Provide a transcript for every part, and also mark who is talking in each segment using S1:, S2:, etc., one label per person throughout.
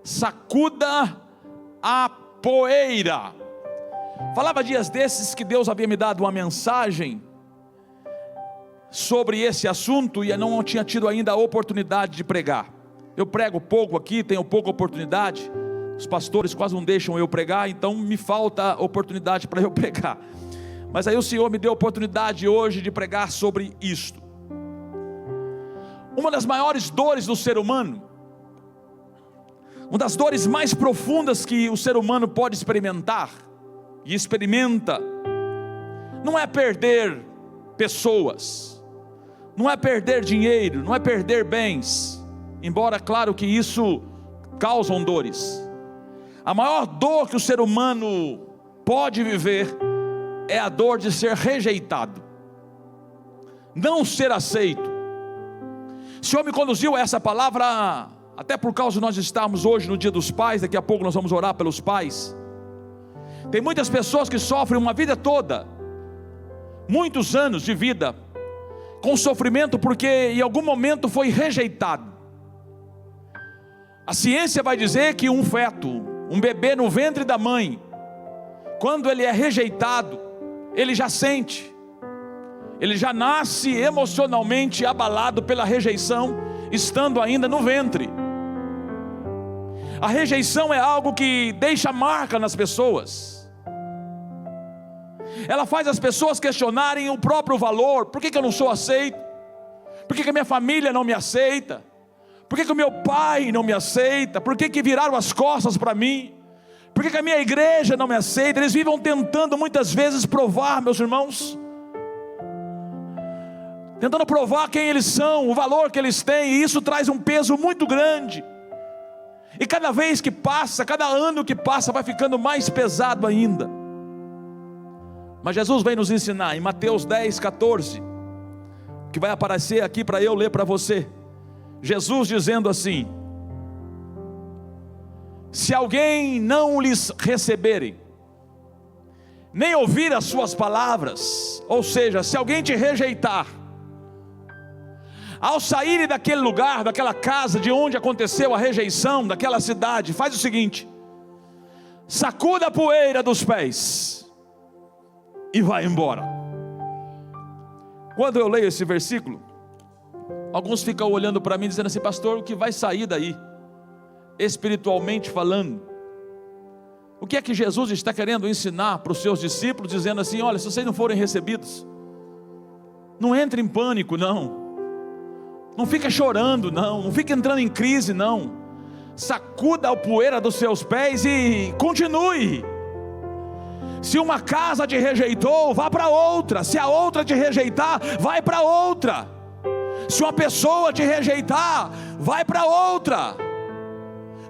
S1: sacuda a poeira. Falava dias desses que Deus havia me dado uma mensagem sobre esse assunto e eu não tinha tido ainda a oportunidade de pregar. Eu prego pouco aqui, tenho pouca oportunidade, os pastores quase não deixam eu pregar, então me falta oportunidade para eu pregar. Mas aí o Senhor me deu a oportunidade hoje de pregar sobre isto. Uma das maiores dores do ser humano, uma das dores mais profundas que o ser humano pode experimentar, e experimenta, não é perder pessoas, não é perder dinheiro, não é perder bens, embora claro que isso causam dores. A maior dor que o ser humano pode viver é a dor de ser rejeitado, não ser aceito. O Senhor me conduziu a essa palavra, até por causa de nós estarmos hoje no dia dos pais, daqui a pouco nós vamos orar pelos pais. Tem muitas pessoas que sofrem uma vida toda, muitos anos de vida, com sofrimento porque em algum momento foi rejeitado. A ciência vai dizer que um feto, um bebê no ventre da mãe, quando ele é rejeitado, ele já sente, ele já nasce emocionalmente abalado pela rejeição, estando ainda no ventre. A rejeição é algo que deixa marca nas pessoas. Ela faz as pessoas questionarem o próprio valor. Por que eu não sou aceito? Por que a minha família não me aceita? Por que o meu pai não me aceita? Por que viraram as costas para mim? Por que a minha igreja não me aceita? Eles vivem tentando muitas vezes provar, meus irmãos, tentando provar quem eles são, o valor que eles têm, e isso traz um peso muito grande. E cada vez que passa, cada ano que passa, vai ficando mais pesado ainda. Mas Jesus vem nos ensinar em Mateus 10, 14, que vai aparecer aqui para eu ler para você. Jesus dizendo assim: se alguém não lhes receberem, nem ouvir as suas palavras, ou seja, se alguém te rejeitar, ao saírem daquele lugar, daquela casa de onde aconteceu a rejeição, daquela cidade, faz o seguinte: sacuda a poeira dos pés e vai embora. Quando eu leio esse versículo, alguns ficam olhando para mim dizendo assim: pastor, o que vai sair daí, espiritualmente falando? O que é que Jesus está querendo ensinar para os seus discípulos, dizendo assim: olha, se vocês não forem recebidos, não entre em pânico, não fica chorando, não fica entrando em crise, não. Sacuda a poeira dos seus pés e continue. Se uma casa te rejeitou, vá para outra. Se a outra te rejeitar, vai para outra. Se uma pessoa te rejeitar, vai para outra.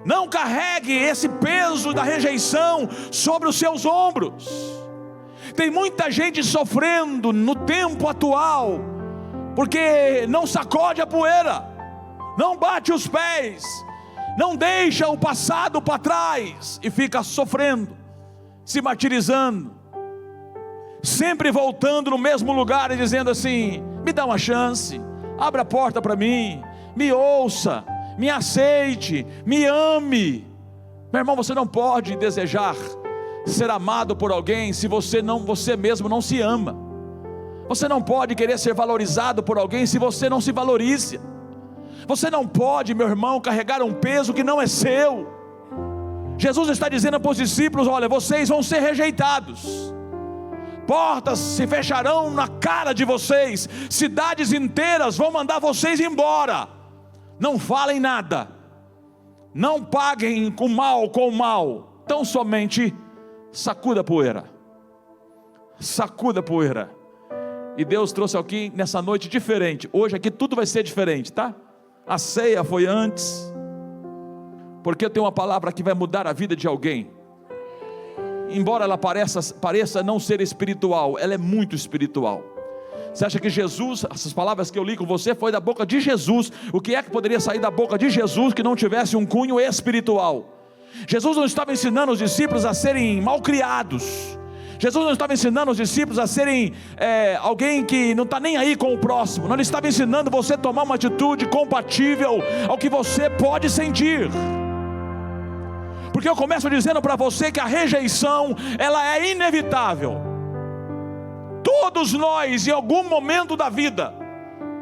S1: Não carregue esse peso da rejeição sobre os seus ombros. Tem muita gente sofrendo no tempo atual, porque não sacode a poeira, não bate os pés, não deixa o passado para trás, e fica sofrendo, se martirizando, sempre voltando no mesmo lugar e dizendo assim: me dá uma chance, abra a porta para mim, me ouça, me aceite, me ame. Meu irmão, você não pode desejar ser amado por alguém se você mesmo não se ama. Você não pode querer ser valorizado por alguém se você não se valoriza. Você não pode, meu irmão, carregar um peso que não é seu. Jesus está dizendo para os discípulos: olha, vocês vão ser rejeitados, portas se fecharão na cara de vocês, cidades inteiras vão mandar vocês embora. Não falem nada, não paguem com mal com mal, tão somente sacuda a poeira, sacuda a poeira. E Deus trouxe aqui nessa noite diferente. Hoje aqui tudo vai ser diferente, tá? A ceia foi antes, porque eu tenho uma palavra que vai mudar a vida de alguém. Embora ela pareça não ser espiritual, ela é muito espiritual. Você acha que Jesus, essas palavras que eu li com você, foi da boca de Jesus? O que é que poderia sair da boca de Jesus que não tivesse um cunho espiritual? Jesus não estava ensinando os discípulos a serem malcriados. Jesus não estava ensinando os discípulos a serem alguém que não está nem aí com o próximo. Não, ele estava ensinando você a tomar uma atitude compatível ao que você pode sentir. Porque eu começo dizendo para você que a rejeição, ela é inevitável. Todos nós, em algum momento da vida,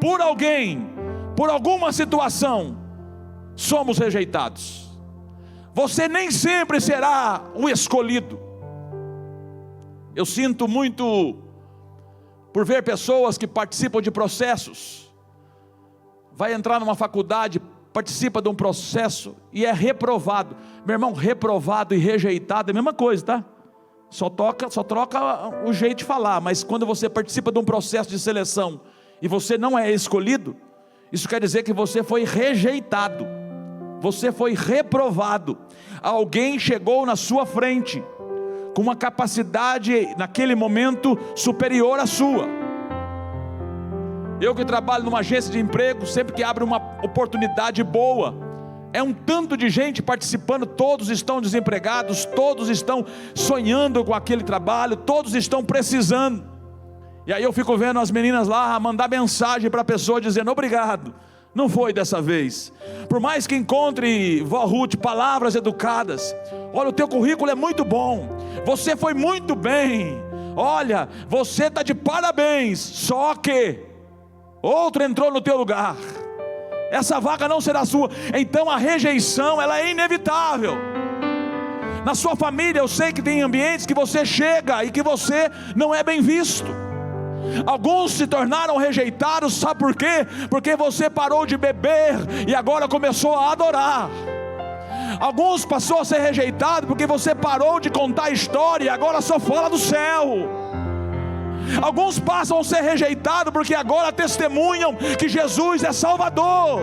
S1: por alguém, por alguma situação, somos rejeitados. Você nem sempre será o escolhido. Eu sinto muito por ver pessoas que participam de processos. Vai entrar numa faculdade, participa de um processo e é reprovado. Meu irmão, reprovado e rejeitado é a mesma coisa, tá? Só troca o jeito de falar. Mas quando você participa de um processo de seleção e você não é escolhido, isso quer dizer que você foi rejeitado, você foi reprovado. Alguém chegou na sua frente com uma capacidade naquele momento superior à sua. Eu que trabalho numa agência de emprego, sempre que abre uma oportunidade boa, é um tanto de gente participando, todos estão desempregados, todos estão sonhando com aquele trabalho, todos estão precisando. E aí eu fico vendo as meninas lá mandar mensagem para a pessoa dizendo: obrigado, não foi dessa vez. Por mais que encontre, vó Ruth, palavras educadas: olha, o teu currículo é muito bom, você foi muito bem, olha, você está de parabéns, só que outro entrou no teu lugar, essa vaga não será sua. Então a rejeição, ela é inevitável. Na sua família, eu sei que tem ambientes que você chega e que você não é bem visto. Alguns se tornaram rejeitados, sabe por quê? Porque você parou de beber e agora começou a adorar. Alguns passou a ser rejeitado porque você parou de contar história e agora só fala do céu. Alguns passam a ser rejeitados porque agora testemunham que Jesus é Salvador.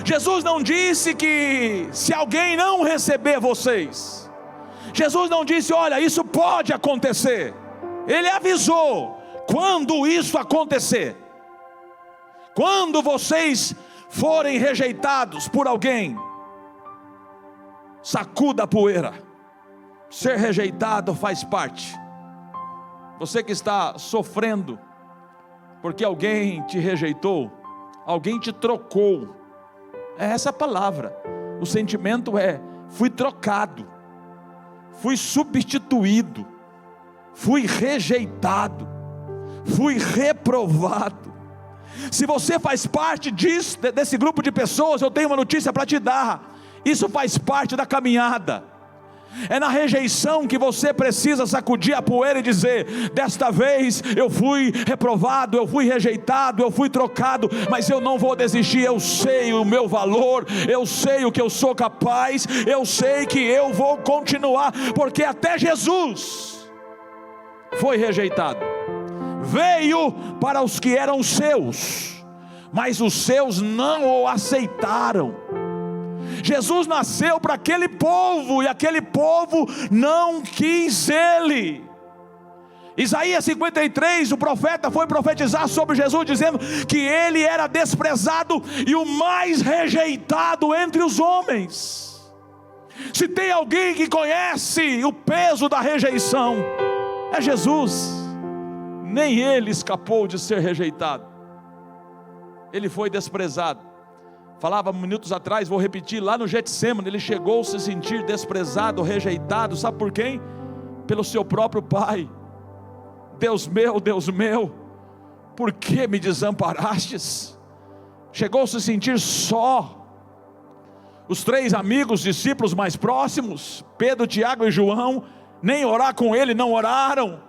S1: Jesus não disse que se alguém não receber vocês, Jesus não disse: olha, isso pode acontecer. Ele avisou: quando isso acontecer, quando vocês forem rejeitados por alguém, sacuda a poeira. Ser rejeitado faz parte. Você que está sofrendo porque alguém te rejeitou, alguém te trocou, é essa a palavra. O sentimento é: fui trocado, fui substituído, fui rejeitado, fui reprovado. Se você faz parte disso, desse grupo de pessoas, eu tenho uma notícia para te dar: isso faz parte da caminhada. É na rejeição que você precisa sacudir a poeira e dizer: desta vez eu fui reprovado, eu fui rejeitado, eu fui trocado, mas eu não vou desistir. Eu sei o meu valor, eu sei o que eu sou capaz, eu sei que eu vou continuar, porque até Jesus foi rejeitado. Veio para os que eram seus, mas os seus não o aceitaram. Jesus nasceu para aquele povo e aquele povo não quis ele. Isaías 53, o profeta foi profetizar sobre Jesus, dizendo que ele era desprezado e o mais rejeitado entre os homens. Se tem alguém que conhece o peso da rejeição, é Jesus. Nem ele escapou de ser rejeitado. Ele foi desprezado. Falava minutos atrás, vou repetir, lá no Getsêmani, ele chegou a se sentir desprezado, rejeitado, sabe por quem? Pelo seu próprio pai. Deus meu, por que me desamparastes? Chegou a se sentir só. Os 3 amigos, discípulos mais próximos, Pedro, Tiago e João, nem orar com ele não oraram.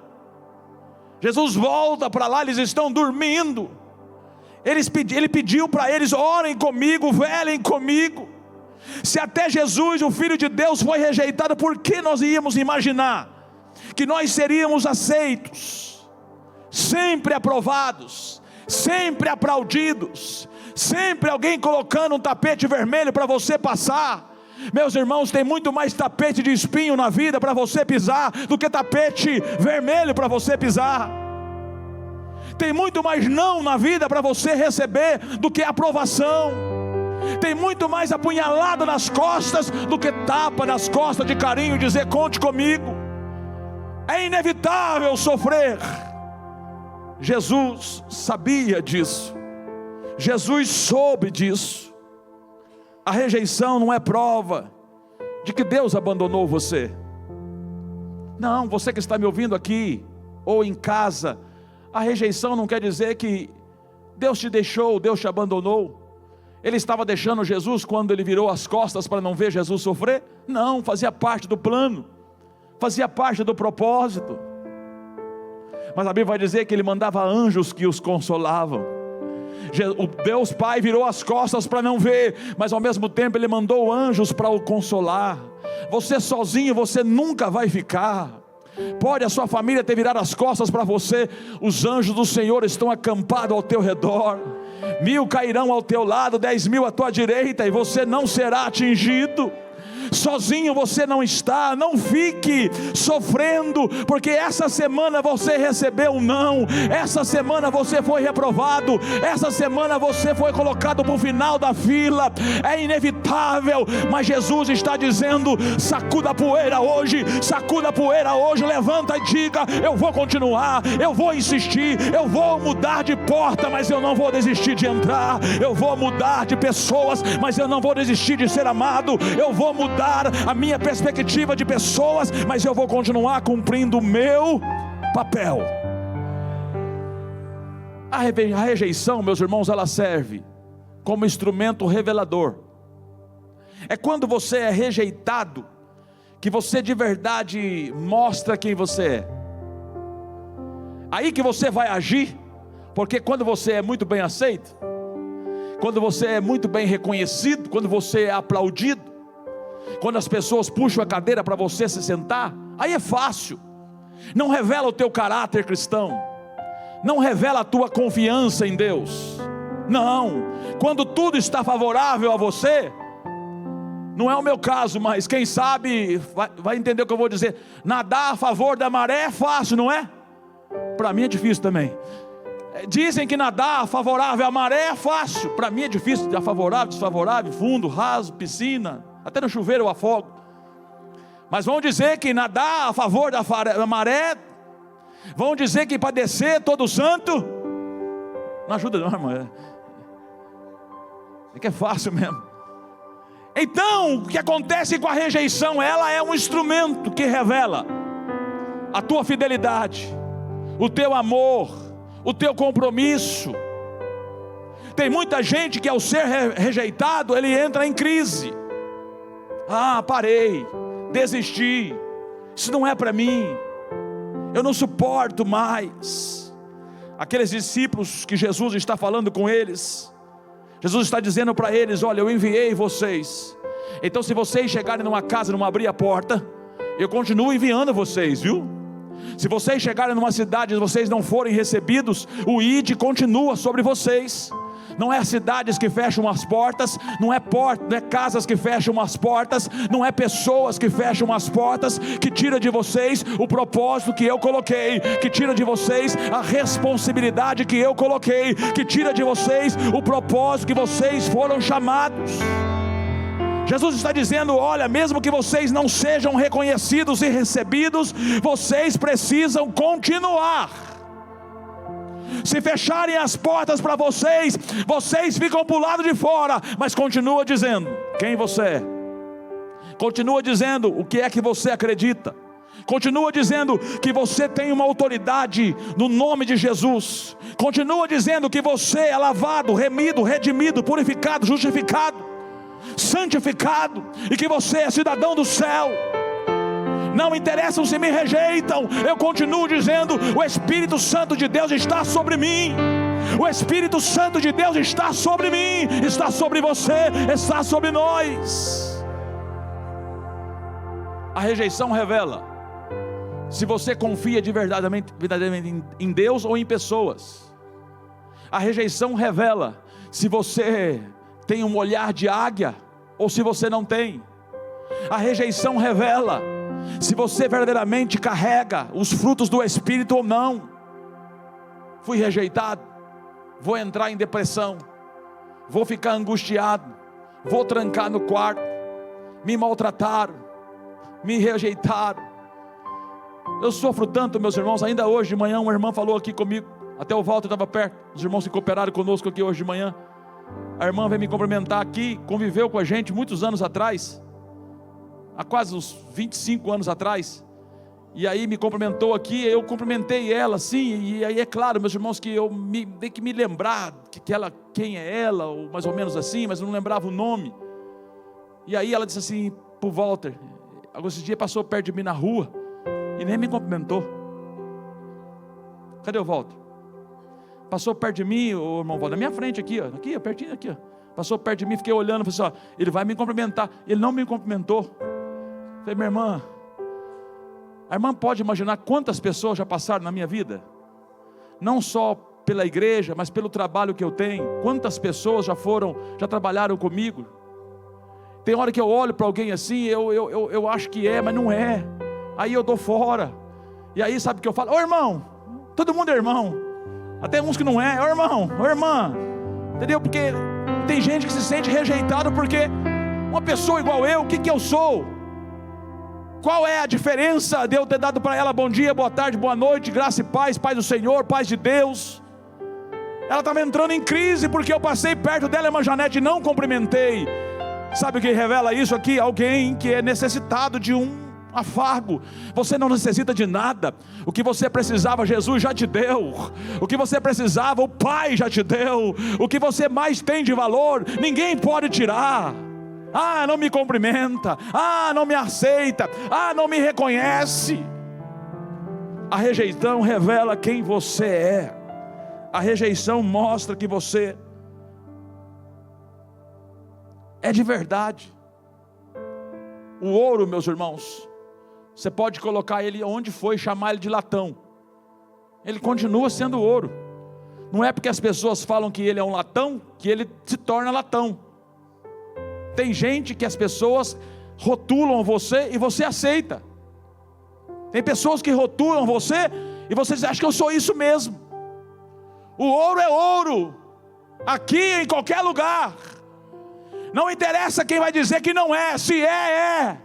S1: Jesus volta para lá, eles estão dormindo. Ele pediu para eles: orem comigo, velem comigo. Se até Jesus, o Filho de Deus, foi rejeitado, por que nós íamos imaginar que nós seríamos aceitos, sempre aprovados, sempre aplaudidos, sempre alguém colocando um tapete vermelho para você passar? Meus irmãos, tem muito mais tapete de espinho na vida para você pisar do que tapete vermelho para você pisar. Tem muito mais não na vida para você receber do que aprovação. Tem muito mais apunhalada nas costas do que tapa nas costas de carinho, dizer: conte comigo. É inevitável sofrer. Jesus sabia disso. Jesus soube disso. A rejeição não é prova de que Deus abandonou você. Não, você que está me ouvindo aqui, ou em casa, a rejeição não quer dizer que Deus te deixou, Deus te abandonou. Ele estava deixando Jesus quando ele virou as costas para não ver Jesus sofrer? Não, fazia parte do plano, fazia parte do propósito. Mas a Bíblia vai dizer que ele mandava anjos que os consolavam. O Deus Pai virou as costas para não ver, mas ao mesmo tempo ele mandou anjos para o consolar. Você sozinho, você nunca vai ficar. Pode a sua família ter virado as costas para você, os anjos do Senhor estão acampados ao teu redor. 1000 cairão ao teu lado, 10.000 à tua direita, e você não será atingido. Sozinho você não está. Não fique sofrendo, porque essa semana você recebeu um não, essa semana você foi reprovado, essa semana você foi colocado para o final da fila. É inevitável, mas Jesus está dizendo: sacuda a poeira hoje, sacuda a poeira hoje, levanta e diga: eu vou continuar, eu vou insistir, eu vou mudar de porta, mas eu não vou desistir de entrar. Eu vou mudar de pessoas, mas eu não vou desistir de ser amado. Eu vou mudar a minha perspectiva de pessoas, mas eu vou continuar cumprindo o meu papel. A rejeição, meus irmãos, ela serve como instrumento revelador. É quando você é rejeitado que você de verdade mostra quem você é. Aí que você vai agir, porque quando você é muito bem aceito, quando você é muito bem reconhecido, quando você é aplaudido, quando as pessoas puxam a cadeira para você se sentar, aí é fácil. Não revela o teu caráter cristão, não revela a tua confiança em Deus. Não, quando tudo está favorável a você, não é o meu caso, mas quem sabe vai entender o que eu vou dizer. Nadar a favor da maré é fácil, não é? Para mim é difícil também. Dizem que nadar favorável à maré é fácil, para mim é difícil. Favorável, desfavorável, fundo, raso, piscina, até no chuveiro eu afogo. Mas vão dizer que nadar a favor da maré, vão dizer que padecer todo santo, não ajuda não, irmão. É que é fácil mesmo. Então, o que acontece com a rejeição? Ela é um instrumento que revela a tua fidelidade, o teu amor, o teu compromisso. Tem muita gente que ao ser rejeitado, ele entra em crise. Parei, desisti, isso não é para mim, eu não suporto mais. Aqueles discípulos que Jesus está falando com eles, Jesus está dizendo para eles: olha, eu enviei vocês, então se vocês chegarem numa casa e não abrir a porta, eu continuo enviando vocês, viu? Se vocês chegarem numa cidade e vocês não forem recebidos, o ID continua sobre vocês. Não é cidades que fecham as portas, não é casas que fecham as portas, não é pessoas que fecham as portas, que tira de vocês o propósito que eu coloquei, que tira de vocês a responsabilidade que eu coloquei, que tira de vocês o propósito que vocês foram chamados. Jesus está dizendo: olha, mesmo que vocês não sejam reconhecidos e recebidos, vocês precisam continuar. Se fecharem as portas para vocês, vocês ficam para o lado de fora, mas continua dizendo quem você é, continua dizendo o que é que você acredita, continua dizendo que você tem uma autoridade no nome de Jesus, continua dizendo que você é lavado, remido, redimido, purificado, justificado, santificado, e que você é cidadão do céu. Não interessa se me rejeitam, eu continuo dizendo: o Espírito Santo de Deus está sobre mim, o Espírito Santo de Deus está sobre mim, está sobre você, está sobre nós. A rejeição revela se você confia verdadeiramente em Deus ou em pessoas. A rejeição revela se você tem um olhar de águia ou se você não tem. A rejeição revela se você verdadeiramente carrega os frutos do Espírito ou não. Fui rejeitado, vou entrar em depressão, vou ficar angustiado, vou trancar no quarto, me maltrataram, me rejeitaram. Eu sofro tanto, meus irmãos. Ainda hoje de manhã uma irmã falou aqui comigo, até o Walter estava perto, os irmãos que cooperaram conosco aqui hoje de manhã. A irmã veio me cumprimentar aqui, conviveu com a gente muitos anos atrás, há quase uns 25 anos atrás, e aí me cumprimentou aqui, eu cumprimentei ela assim, e aí é claro, meus irmãos, que eu tenho que me lembrar quem é ela, ou mais ou menos assim, mas eu não lembrava o nome. E aí ela disse assim pro Walter, alguns dias passou perto de mim na rua, e nem me cumprimentou. Cadê o Walter? Passou perto de mim, o irmão Walter, na minha frente aqui, ó, pertinho aqui, ó. Passou perto de mim, fiquei olhando, falei assim, ó, ele vai me cumprimentar. Ele não me cumprimentou. Falei, minha irmã, a irmã pode imaginar quantas pessoas já passaram na minha vida? Não só pela igreja, mas pelo trabalho que eu tenho. Quantas pessoas já trabalharam comigo? Tem hora que eu olho para alguém assim, eu acho que é, mas não é. Aí eu dou fora. E aí sabe o que eu falo? Ô irmão, todo mundo é irmão. Até uns que não é, ô irmão, ô irmã. Entendeu? Porque tem gente que se sente rejeitado porque uma pessoa igual eu, o que eu sou? Qual é a diferença de eu ter dado para ela bom dia, boa tarde, boa noite, graça e paz, paz do Senhor, paz de Deus? Ela estava entrando em crise porque eu passei perto dela, irmã Janete, e não cumprimentei. Sabe o que revela isso aqui? Alguém que é necessitado de um afago. Você não necessita de nada. O que você precisava, Jesus já te deu. O que você precisava, o Pai já te deu. O que você mais tem de valor, ninguém pode tirar. Ah, não me cumprimenta. Ah, não me aceita. Ah, não me reconhece. A rejeição revela quem você é. A rejeição mostra que você é de verdade. O ouro, meus irmãos, você pode colocar ele onde foi, chamar ele de latão, ele continua sendo ouro. Não é porque as pessoas falam que ele é um latão, que ele se torna latão. Tem gente que as pessoas rotulam você e você aceita. Tem pessoas que rotulam você e você acha que eu sou isso mesmo. O ouro é ouro, aqui em qualquer lugar. Não interessa quem vai dizer que não é, se é.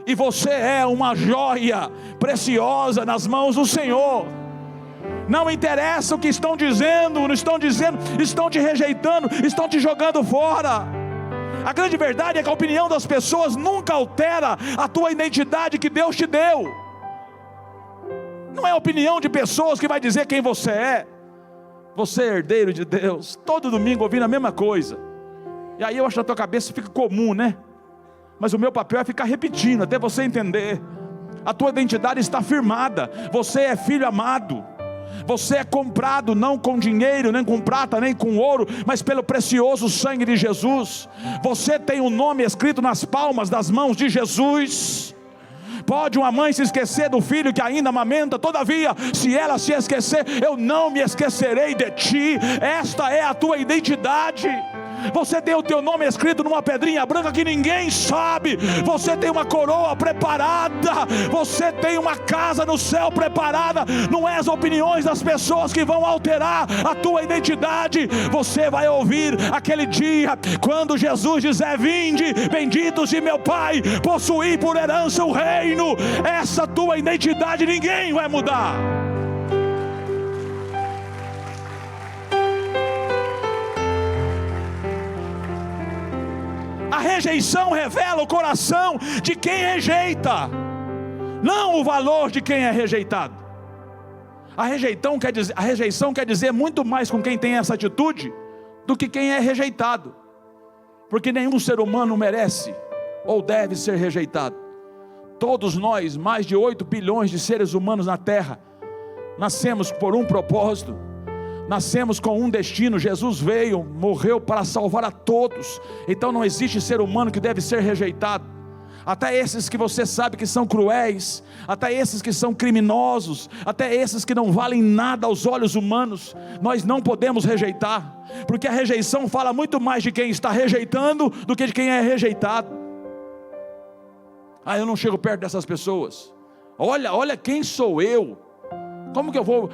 S1: E você é uma joia preciosa nas mãos do Senhor. Não interessa o que estão dizendo, não estão dizendo, estão te rejeitando, estão te jogando fora. A grande verdade é que a opinião das pessoas nunca altera a tua identidade que Deus te deu. Não é a opinião de pessoas que vai dizer quem você é. Você é herdeiro de Deus. Todo domingo ouvindo a mesma coisa. E aí eu acho que na tua cabeça fica comum, né? Mas o meu papel é ficar repetindo até você entender. A tua identidade está firmada. Você é filho amado. Você é comprado não com dinheiro, nem com prata, nem com ouro, mas pelo precioso sangue de Jesus. Você tem o nome escrito nas palmas das mãos de Jesus. Pode uma mãe se esquecer do filho que ainda amamenta, todavia, se ela se esquecer, eu não me esquecerei de ti. Esta é a tua identidade. Você tem o teu nome escrito numa pedrinha branca que ninguém sabe. Você tem uma coroa preparada. Você tem uma casa no céu preparada. Não é as opiniões das pessoas que vão alterar a tua identidade. Você vai ouvir aquele dia quando Jesus dizer: vinde, benditos de meu Pai, possuí por herança o reino. Essa tua identidade ninguém vai mudar. A rejeição revela o coração de quem rejeita, não o valor de quem é rejeitado. A rejeição quer dizer muito mais com quem tem essa atitude do que quem é rejeitado, porque nenhum ser humano merece ou deve ser rejeitado. Todos nós, mais de 8 bilhões de seres humanos na terra, nascemos por um propósito. Nascemos com um destino. Jesus veio, morreu para salvar a todos. Então não existe ser humano que deve ser rejeitado. Até esses que você sabe que são cruéis, até esses que são criminosos, até esses que não valem nada aos olhos humanos, nós não podemos rejeitar, porque a rejeição fala muito mais de quem está rejeitando do que de quem é rejeitado. Eu não chego perto dessas pessoas. Olha quem sou eu. Como que eu vou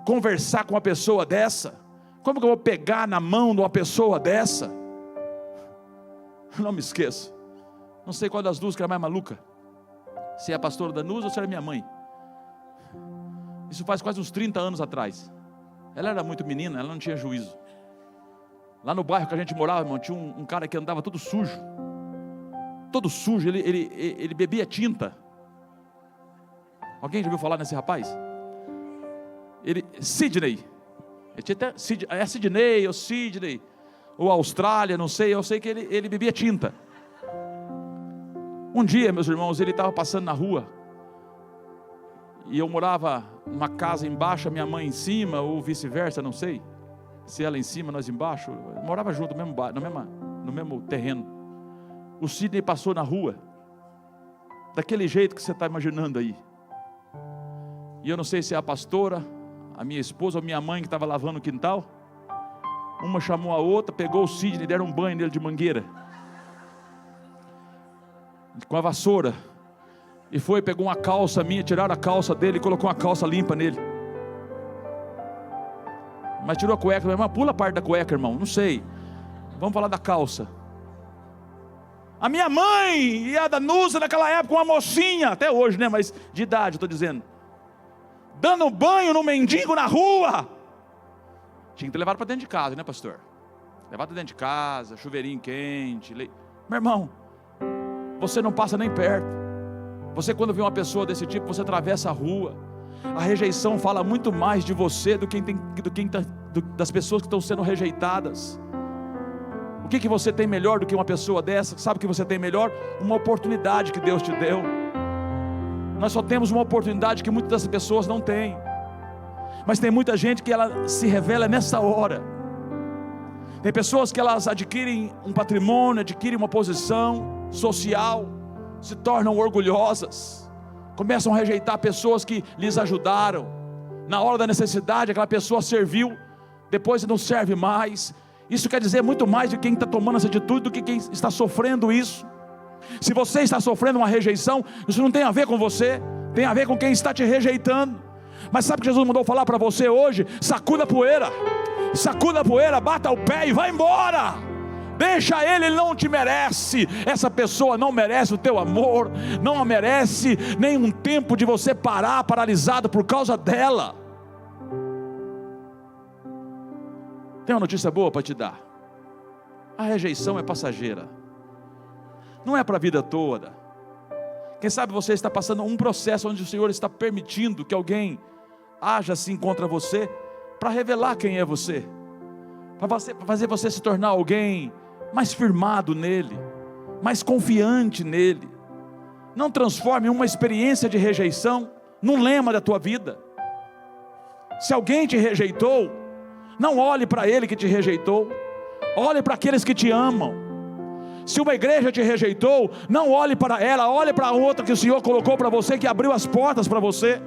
S1: conversar com uma pessoa dessa? Como que eu vou pegar na mão de uma pessoa dessa? Não me esqueça. Não sei qual das duas que era mais maluca, se é a pastora Danusa ou se era minha mãe. Isso faz quase uns 30 anos atrás. Ela era muito menina, ela não tinha juízo. Lá no bairro que a gente morava, irmão, tinha um cara que andava todo sujo. Todo sujo, ele bebia tinta. Alguém já ouviu falar nesse rapaz? Sidney. É Sidney ou Sidney, ou Austrália, não sei. Eu sei que ele bebia tinta. Um dia, meus irmãos, ele estava passando na rua. E eu morava numa casa embaixo, a minha mãe em cima, ou vice-versa, não sei. Se ela em cima, nós embaixo. Eu morava junto, no mesmo terreno. O Sidney passou na rua, daquele jeito que você está imaginando aí. E eu não sei se é a pastora, a minha esposa ou minha mãe que estava lavando o quintal. Uma chamou a outra, pegou o Sidney e deram um banho nele de mangueira, com a vassoura. E pegou uma calça minha, tiraram a calça dele e colocou uma calça limpa nele. Mas tirou a cueca, meu irmão, pula a parte da cueca, irmão, não sei. Vamos falar da calça. A minha mãe e a Danusa naquela época, uma mocinha, até hoje, né, mas de idade, estou dizendo, dando banho no mendigo na rua. Tinha que ter levado para dentro de casa, né, pastor? Levado para dentro de casa, chuveirinho quente. Meu irmão, você não passa nem perto. Você, quando vê uma pessoa desse tipo, você atravessa a rua. A rejeição fala muito mais de você das pessoas que estão sendo rejeitadas. O que você tem melhor do que uma pessoa dessa? Sabe o que você tem melhor? Uma oportunidade que Deus te deu. Nós só temos uma oportunidade que muitas das pessoas não têm. Mas tem muita gente que ela se revela nessa hora. Tem pessoas que elas adquirem um patrimônio, adquirem uma posição social, se tornam orgulhosas, começam a rejeitar pessoas que lhes ajudaram. Na hora da necessidade, aquela pessoa serviu, depois não serve mais. Isso quer dizer muito mais de quem está tomando essa atitude do que quem está sofrendo isso. Se você está sofrendo uma rejeição, isso não tem a ver com você, tem a ver com quem está te rejeitando. Mas sabe o que Jesus mandou falar para você hoje? Sacuda a poeira, bata o pé e vai embora. Deixa ele não te merece. Essa pessoa não merece o teu amor, não merece nem um tempo de você parar paralisado por causa dela. Tem uma notícia boa para te dar. A rejeição é passageira, não é para a vida toda. Quem sabe você está passando um processo onde o Senhor está permitindo que alguém haja assim contra você, para revelar quem é você, para fazer você se tornar alguém mais firmado nele, mais confiante nele. Não transforme uma experiência de rejeição num lema da tua vida. Se alguém te rejeitou, não olhe para ele que te rejeitou, olhe para aqueles que te amam. Se uma igreja te rejeitou, não olhe para ela, olhe para a outra que o Senhor colocou para você, que abriu as portas para você.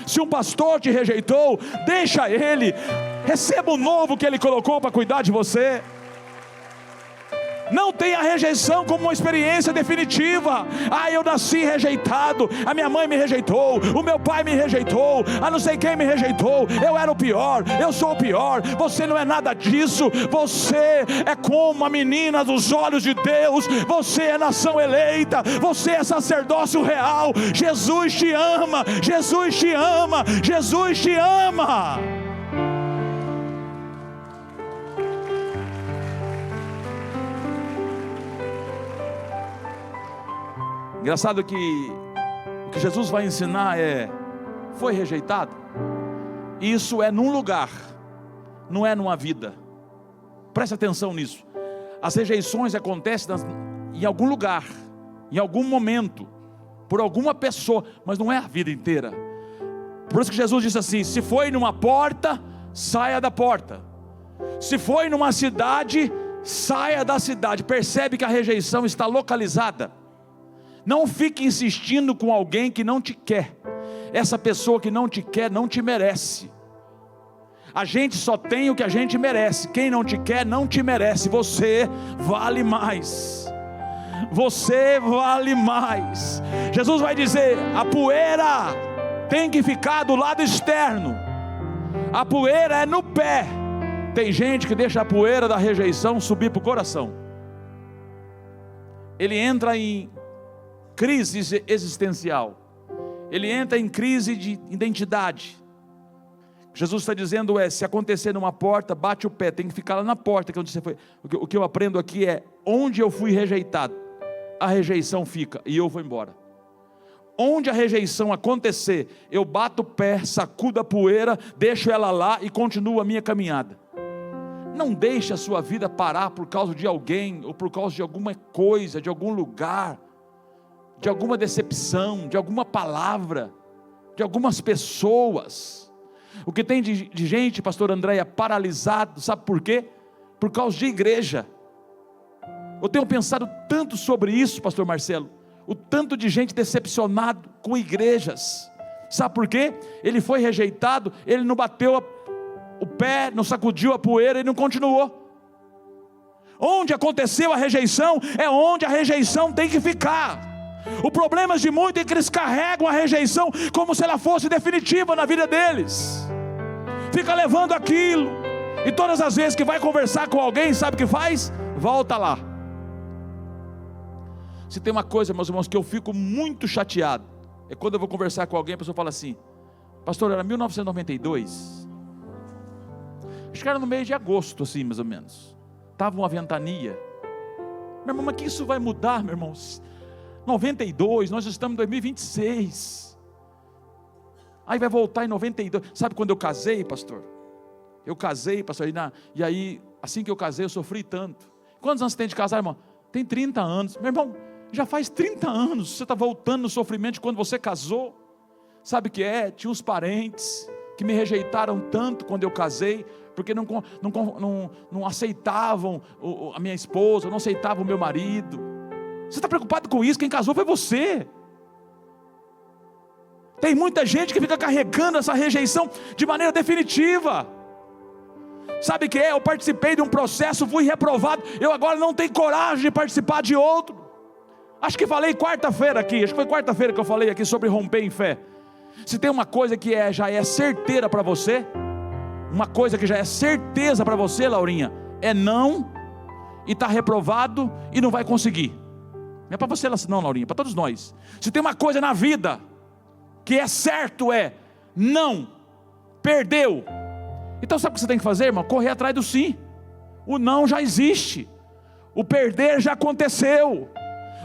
S1: Se um pastor te rejeitou, deixa ele, receba o novo que ele colocou para cuidar de você. Não tenha a rejeição como uma experiência definitiva. Eu nasci rejeitado, a minha mãe me rejeitou, o meu pai me rejeitou, a não sei quem me rejeitou, eu era o pior, eu sou o pior. Você não é nada disso. Você é como a menina dos olhos de Deus. Você é nação eleita, você é sacerdócio real. Jesus te ama, Jesus te ama, Jesus te ama. Engraçado que o que Jesus vai ensinar foi rejeitado. Isso é num lugar, não é numa vida. Preste atenção nisso. As rejeições acontecem em algum lugar, em algum momento, por alguma pessoa, mas não é a vida inteira. Por isso que Jesus disse assim: se foi numa porta, saia da porta. Se foi numa cidade, saia da cidade. Percebe que a rejeição está localizada. Não fique insistindo com alguém que não te quer. Essa pessoa que não te quer não te merece. A gente só tem o que a gente merece. Quem não te quer não te merece. Você vale mais. Você vale mais. Jesus vai dizer: a poeira tem que ficar do lado externo. A poeira é no pé. Tem gente que deixa a poeira da rejeição subir para o coração. Ele entra em crise existencial, ele entra em crise de identidade, Jesus está dizendo se acontecer numa porta, bate o pé, tem que ficar lá na porta, que é onde você foi. O que eu aprendo aqui é, onde eu fui rejeitado, a rejeição fica, e eu vou embora. Onde a rejeição acontecer, eu bato o pé, sacudo a poeira, deixo ela lá e continuo a minha caminhada. Não deixe a sua vida parar por causa de alguém, ou por causa de alguma coisa, de algum lugar, de alguma decepção, de alguma palavra, de algumas pessoas. O que tem de gente, pastor Andréia, paralisado, sabe por quê? Por causa de igreja. Eu tenho pensado tanto sobre isso, pastor Marcelo, o tanto de gente decepcionado com igrejas. Sabe por quê? Ele foi rejeitado, ele não bateu o pé, não sacudiu a poeira e não continuou. Onde aconteceu a rejeição, é onde a rejeição tem que ficar. O problema de muitos é que eles carregam a rejeição como se ela fosse definitiva na vida deles. Fica levando aquilo, e todas as vezes que vai conversar com alguém, sabe o que faz? Volta lá. Se tem uma coisa, meus irmãos, que eu fico muito chateado, é quando eu vou conversar com alguém, a pessoa fala assim: pastor, era 1992, acho que era no mês de agosto, assim, mais ou menos, estava uma ventania. Meu irmão, mas que isso vai mudar, meu irmão? 92, nós estamos em 2026, aí vai voltar em 92, sabe quando eu casei, pastor? Eu casei, pastor, e aí, assim que eu casei, eu sofri tanto. Quantos anos você tem de casar, irmão? Tem 30 anos, meu irmão, já faz 30 anos, você está voltando no sofrimento de quando você casou. Sabe o que é? Tinha uns parentes que me rejeitaram tanto quando eu casei, porque não aceitavam a minha esposa, não aceitavam o meu marido. Você está preocupado com isso? Quem casou foi você. Tem muita gente que fica carregando essa rejeição de maneira definitiva. Sabe o que é? Eu participei de um processo, fui reprovado, eu agora não tenho coragem de participar de outro. Acho que falei quarta-feira aqui, acho que foi quarta-feira que eu falei aqui sobre romper em fé. Se tem uma coisa que já é certeira para você, uma coisa que já é certeza para você, Laurinha, é não, e está reprovado e não vai conseguir. Não é para você não, Laurinha, para todos nós. Se tem uma coisa na vida que é certo, é não, perdeu. Então sabe o que você tem que fazer, irmão? Correr atrás do sim. O não já existe, o perder já aconteceu,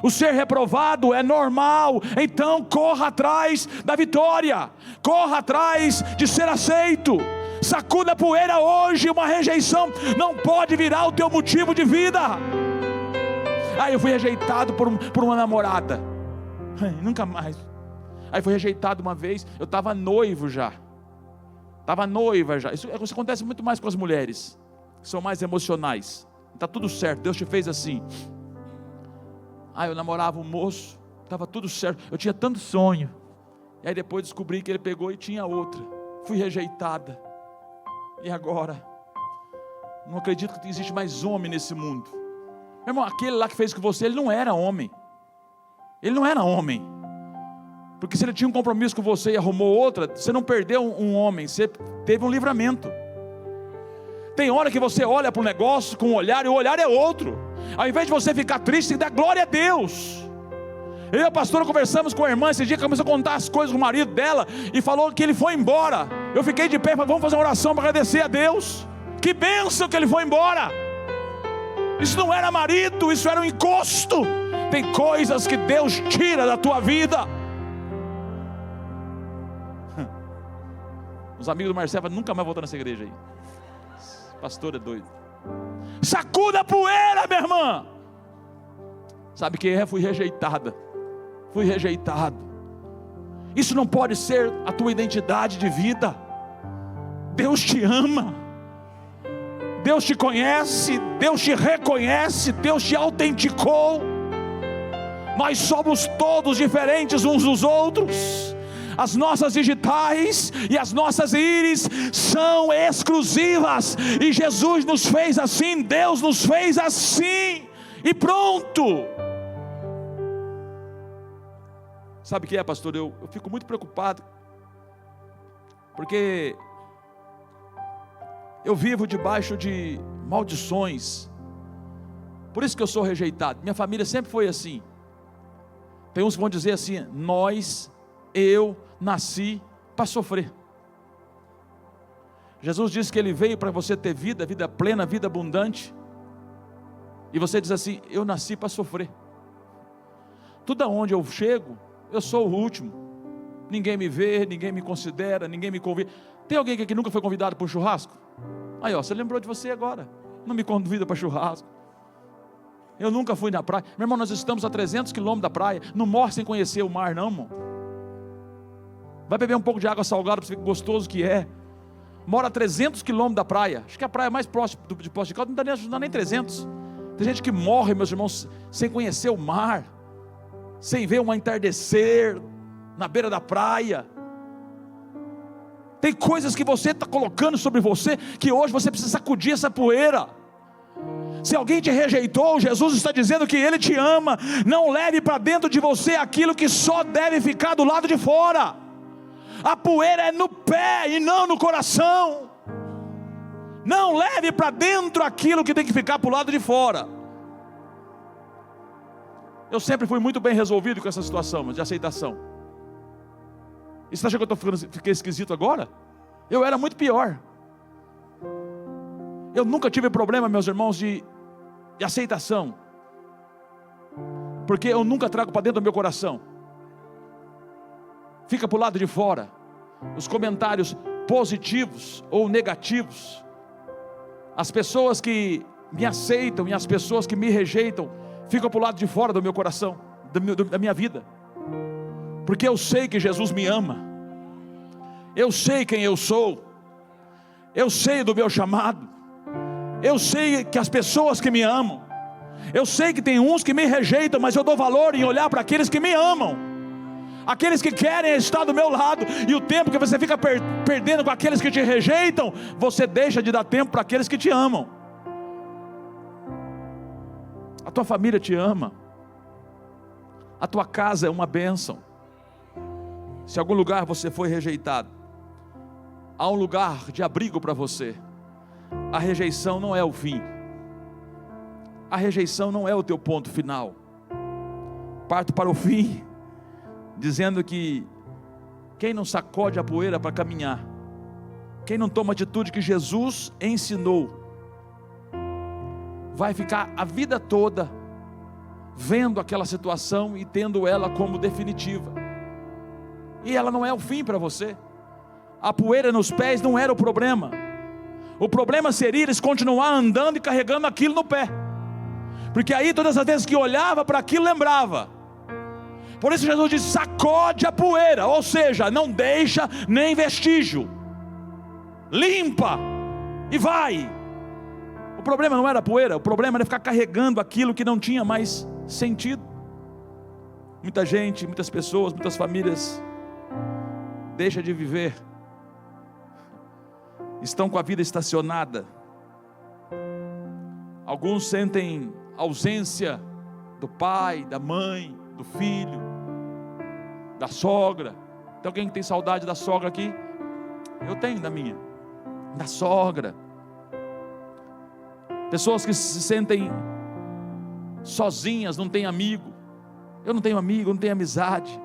S1: o ser reprovado é normal. Então corra atrás da vitória, corra atrás de ser aceito. Sacuda a poeira hoje. Uma rejeição não pode virar o teu motivo de vida. Eu fui rejeitado por uma namorada, nunca mais. Aí fui rejeitado uma vez, eu estava noivo já, estava noiva já. Isso acontece muito mais com as mulheres, que são mais emocionais. Está tudo certo, Deus te fez assim. Eu namorava um moço, estava tudo certo, eu tinha tanto sonho, e aí depois descobri que ele pegou e tinha outra. Fui rejeitada. E agora? Não acredito que existe mais homem nesse mundo. Meu irmão, aquele lá que fez com você, ele não era homem. Ele não era homem. Porque se ele tinha um compromisso com você e arrumou outra, você não perdeu um homem, você teve um livramento. Tem hora que você olha para o negócio com um olhar, e o olhar é outro. Ao invés de você ficar triste, dá glória a Deus. Eu e a pastora conversamos com a irmã esse dia, começou a contar as coisas com o marido dela, e falou que ele foi embora. Eu fiquei de pé e falei: vamos fazer uma oração para agradecer a Deus. Que bênção que ele foi embora. Isso não era marido, isso era um encosto. Tem coisas que Deus tira da tua vida. Os amigos do Marcelo nunca mais voltar nessa igreja aí. Esse pastor é doido. Sacuda a poeira, minha irmã. Sabe o que é? Fui rejeitada. Fui rejeitado. Isso não pode ser a tua identidade de vida. Deus te ama, Deus te conhece, Deus te reconhece, Deus te autenticou. Nós somos todos diferentes uns dos outros. As nossas digitais e as nossas íris são exclusivas, e Jesus nos fez assim, Deus nos fez assim, e pronto. Sabe o que é, pastor? Eu fico muito preocupado, porque eu vivo debaixo de maldições. Por isso que eu sou rejeitado. Minha família sempre foi assim. Tem uns que vão dizer assim: eu nasci para sofrer. Jesus disse que Ele veio para você ter vida, vida plena, vida abundante. E você diz assim: eu nasci para sofrer. Tudo aonde eu chego, eu sou o último. Ninguém me vê, ninguém me considera, ninguém me convida. Tem alguém aqui que nunca foi convidado para um churrasco? Aí ó, você lembrou de você agora. Não me convida para churrasco. Eu nunca fui na praia. Meu irmão, nós estamos a 300 quilômetros da praia. Não morre sem conhecer o mar não, irmão. Vai beber um pouco de água salgada para você ver que gostoso que é. Mora a 300 quilômetros da praia. Acho que a praia mais próxima de Poços de Caldas não dá nem 300. Tem gente que morre, meus irmãos, sem conhecer o mar, sem ver um entardecer na beira da praia. Tem coisas que você está colocando sobre você, que hoje você precisa sacudir essa poeira. Se alguém te rejeitou, Jesus está dizendo que Ele te ama. Não leve para dentro de você aquilo que só deve ficar do lado de fora. A poeira é no pé e não no coração. Não leve para dentro aquilo que tem que ficar para o lado de fora. Eu sempre fui muito bem resolvido com essa situação de aceitação. E você acha que eu fiquei esquisito agora? Eu era muito pior. Eu nunca tive problema, meus irmãos, de aceitação. Porque eu nunca trago para dentro do meu coração. Fica para o lado de fora. Os comentários positivos ou negativos. As pessoas que me aceitam e as pessoas que me rejeitam ficam para o lado de fora do meu coração, da minha vida. Porque eu sei que Jesus me ama. Eu sei quem eu sou. Eu sei do meu chamado. Eu sei que as pessoas que me amam. Eu sei que tem uns que me rejeitam, mas eu dou valor em olhar para aqueles que me amam. Aqueles que querem estar do meu lado. E o tempo que você fica perdendo com aqueles que te rejeitam, você deixa de dar tempo para aqueles que te amam. A tua família te ama. A tua casa é uma bênção. Se em algum lugar você foi rejeitado, há um lugar de abrigo para você. A rejeição não é o fim. A rejeição não é o teu ponto final. Parto para o fim, dizendo que quem não sacode a poeira para caminhar, quem não toma a atitude que Jesus ensinou, vai ficar a vida toda vendo aquela situação e tendo ela como definitiva. E ela não é o fim para você. A poeira nos pés não era o problema. O problema seria eles continuar andando e carregando aquilo no pé. Porque aí todas as vezes que olhava para aquilo, lembrava. Por isso Jesus diz: sacode a poeira. Ou seja, não deixa nem vestígio. Limpa e vai. O problema não era a poeira. O problema era ficar carregando aquilo que não tinha mais sentido. Muita gente, muitas pessoas, muitas famílias deixa de viver. Estão com a vida estacionada. Alguns sentem ausência do pai, da mãe, do filho, da sogra. Tem alguém que tem saudade da sogra aqui? Eu tenho da minha, da sogra. Pessoas que se sentem sozinhas, não têm amigo. Eu não tenho amigo, não tenho amizade.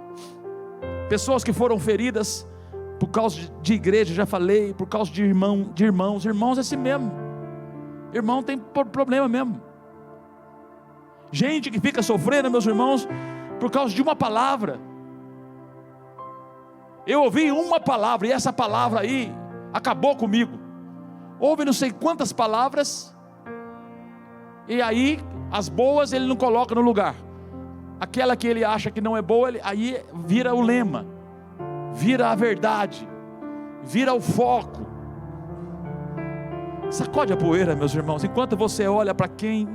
S1: Pessoas que foram feridas por causa de igreja, já falei, por causa de irmãos. Irmãos é assim mesmo. Irmão tem problema mesmo. Gente que fica sofrendo, meus irmãos, por causa de uma palavra. Eu ouvi uma palavra e essa palavra aí acabou comigo. Houve não sei quantas palavras, e aí as boas ele não coloca no lugar. Aquela que ele acha que não é boa, aí vira o lema, vira a verdade, vira o foco. Sacode a poeira, meus irmãos. Enquanto você olha para quem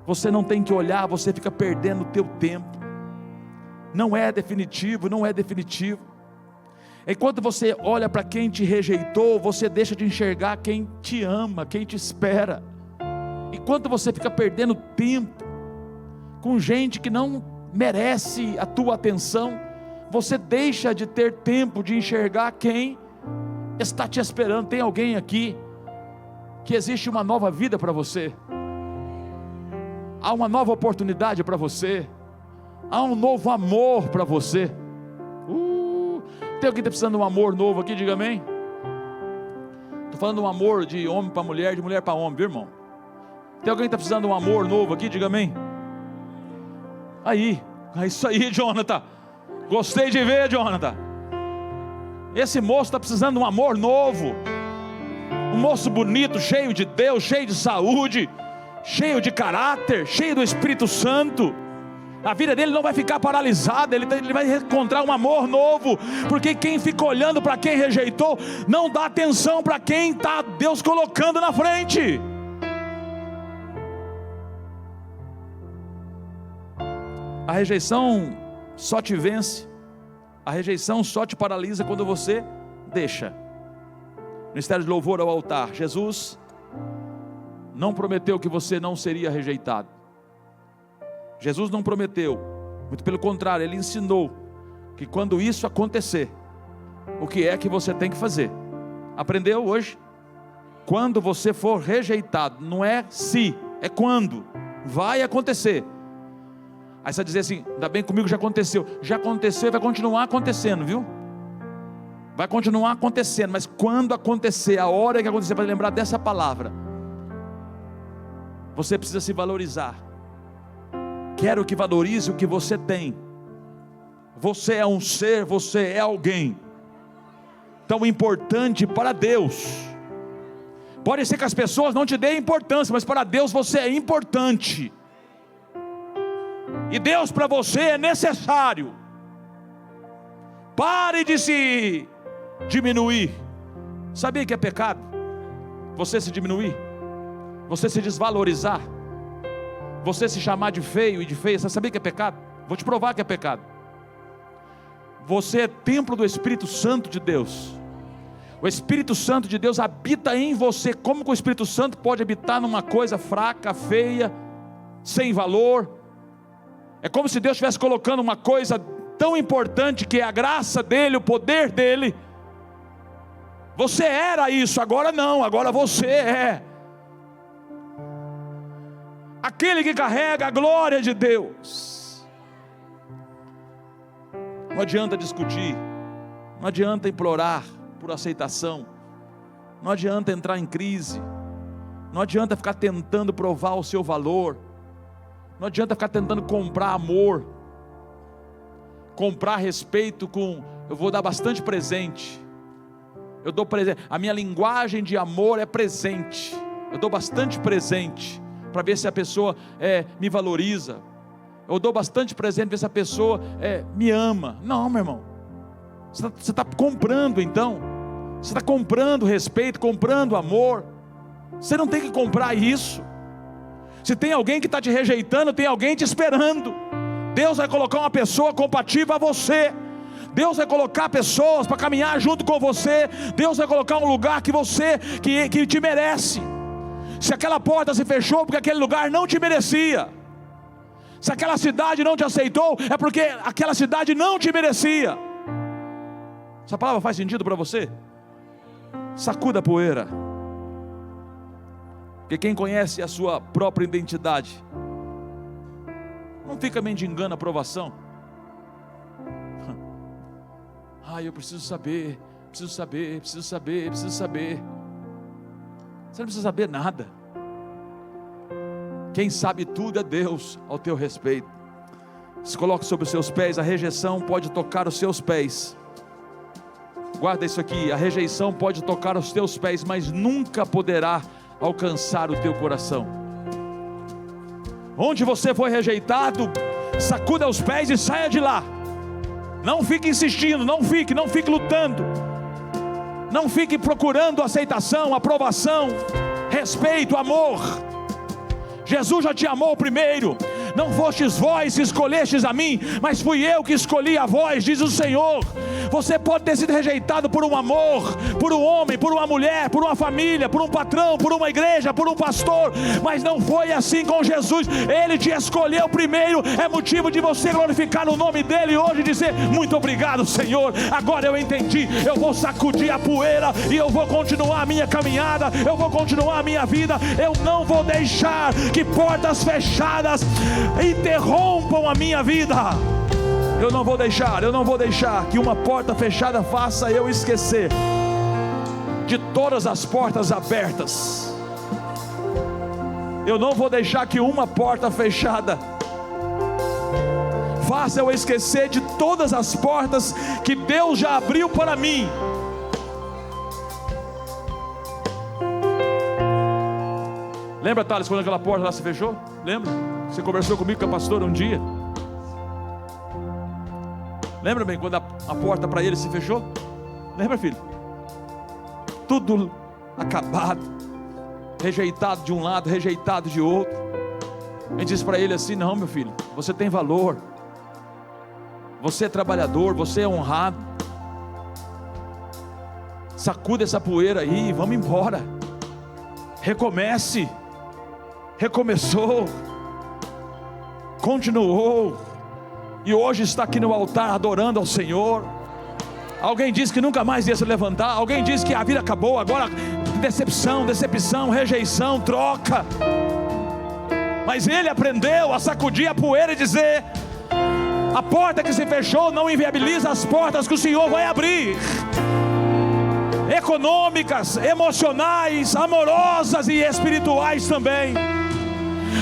S1: você não tem que olhar, você fica perdendo o teu tempo. Não é definitivo, não é definitivo. Enquanto você olha para quem te rejeitou, você deixa de enxergar quem te ama, quem te espera. Enquanto você fica perdendo tempo com gente que não merece a tua atenção, você deixa de ter tempo de enxergar quem está te esperando. Tem alguém aqui que existe uma nova vida para você, há uma nova oportunidade para você, há um novo amor para você. Tem alguém que está precisando de um amor novo aqui? Diga amém. Estou falando de um amor de homem para mulher, de mulher para homem, viu, irmão? Tem alguém que está precisando de um amor novo aqui? Diga amém. Aí, é isso aí, Jonathan. Gostei de ver, Jonathan. Esse moço está precisando de um amor novo. Um moço bonito, cheio de Deus, cheio de saúde, cheio de caráter, cheio do Espírito Santo. A vida dele não vai ficar paralisada, ele vai encontrar um amor novo, porque quem fica olhando para quem rejeitou, não dá atenção para quem está Deus colocando na frente. A rejeição só te vence, a rejeição só te paralisa quando você deixa. Ministério de louvor ao altar. Jesus não prometeu que você não seria rejeitado. Jesus não prometeu, muito pelo contrário, Ele ensinou que quando isso acontecer, o que é que você tem que fazer? Aprendeu hoje? Quando você for rejeitado, não é se, é quando, vai acontecer. Aí você vai dizer assim, ainda bem comigo já aconteceu e vai continuar acontecendo, viu? Vai continuar acontecendo, mas quando acontecer, a hora que acontecer, para lembrar dessa palavra, você precisa se valorizar. Quero que valorize o que você tem. Você é um ser, você é alguém tão importante para Deus. Pode ser que as pessoas não te deem importância, mas para Deus você é importante. E Deus para você é necessário. Pare de se diminuir. Sabia que é pecado você se diminuir? Você se desvalorizar? Você se chamar de feio e de feia? Você sabia que é pecado? Vou te provar que é pecado. Você é templo do Espírito Santo de Deus. O Espírito Santo de Deus habita em você. Como que o Espírito Santo pode habitar numa coisa fraca, feia, sem valor? É como se Deus estivesse colocando uma coisa tão importante, que é a graça dele, o poder dele. Você era isso, agora não, agora você é aquele que carrega a glória de Deus. Não adianta discutir, não adianta implorar por aceitação, não adianta entrar em crise, não adianta ficar tentando provar o seu valor, não adianta ficar tentando comprar amor, comprar respeito com, eu vou dar bastante presente, eu dou presente, a minha linguagem de amor é presente, eu dou bastante presente, para ver se a pessoa me valoriza, eu dou bastante presente para ver se a pessoa me ama. Não, meu irmão, você está comprando então, você está comprando respeito, comprando amor. Você não tem que comprar isso. Se tem alguém que está te rejeitando, tem alguém te esperando. Deus vai colocar uma pessoa compatível a você. Deus vai colocar pessoas para caminhar junto com você. Deus vai colocar um lugar que te merece. Se aquela porta se fechou porque aquele lugar não te merecia, se aquela cidade não te aceitou, é porque aquela cidade não te merecia. Essa palavra faz sentido para você? Sacuda a poeira, porque quem conhece a sua própria identidade não fica mendigando a aprovação. Eu preciso saber. Você não precisa saber nada. Quem sabe tudo é Deus ao teu respeito. Se coloque sobre os seus pés. A rejeição pode tocar os seus pés. Guarda isso aqui. A rejeição pode tocar os teus pés, mas nunca poderá alcançar o teu coração. Onde você foi rejeitado, sacuda os pés e saia de lá. Não fique insistindo, não fique lutando. Não fique procurando aceitação, aprovação, respeito, amor. Jesus já te amou primeiro. Não fostes vós que escolhestes a mim, mas fui eu que escolhi a vós, diz o Senhor. Você pode ter sido rejeitado por um amor, por um homem, por uma mulher, por uma família, por um patrão, por uma igreja, por um pastor, mas não foi assim com Jesus. Ele te escolheu primeiro. É motivo de você glorificar o nome dele hoje e dizer: muito obrigado, Senhor, agora eu entendi. Eu vou sacudir a poeira e eu vou continuar a minha caminhada, eu vou continuar a minha vida. Eu não vou deixar que portas fechadas interrompam a minha vida. Eu não vou deixar que uma porta fechada faça eu esquecer de todas as portas abertas. Eu não vou deixar que uma porta fechada faça eu esquecer de todas as portas que Deus já abriu para mim. Lembra, Thales, quando aquela porta lá se fechou? Lembra? Você conversou comigo com a pastora um dia. Lembra bem quando a porta para ele se fechou? Lembra, filho? Tudo acabado, rejeitado de um lado, rejeitado de outro. A gente disse para ele assim: não, meu filho, você tem valor, você é trabalhador, você é honrado. Sacuda essa poeira aí, vamos embora. Recomece. Recomeçou, continuou, e hoje está aqui no altar adorando ao Senhor. Alguém disse que nunca mais ia se levantar, alguém disse que a vida acabou, agora decepção, rejeição, troca. Mas ele aprendeu a sacudir a poeira e dizer: a porta que se fechou não inviabiliza as portas que o Senhor vai abrir, econômicas, emocionais, amorosas e espirituais também.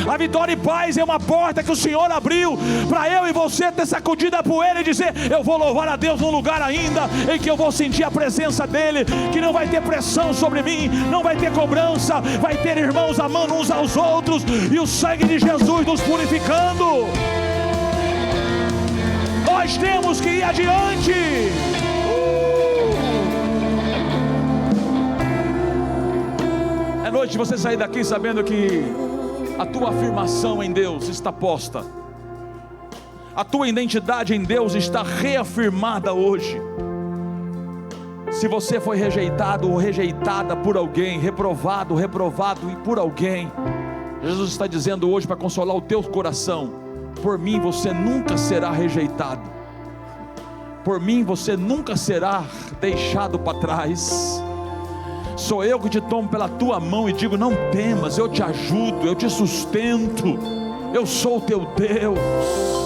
S1: A Vitória e Paz é uma porta que o Senhor abriu para eu e você ter sacudido a poeira e dizer: eu vou louvar a Deus num lugar ainda em que eu vou sentir a presença dEle, que não vai ter pressão sobre mim, não vai ter cobrança, vai ter irmãos amando uns aos outros e o sangue de Jesus nos purificando. Nós temos que ir adiante. É noite de você sair daqui sabendo que a tua afirmação em Deus está posta, a tua identidade em Deus está reafirmada hoje. Se você foi rejeitado ou rejeitada por alguém, reprovado e por alguém, Jesus está dizendo hoje para consolar o teu coração: por mim você nunca será rejeitado, por mim você nunca será deixado para trás. Sou eu que te tomo pela tua mão e digo: não temas, eu te ajudo, eu te sustento, eu sou o teu Deus.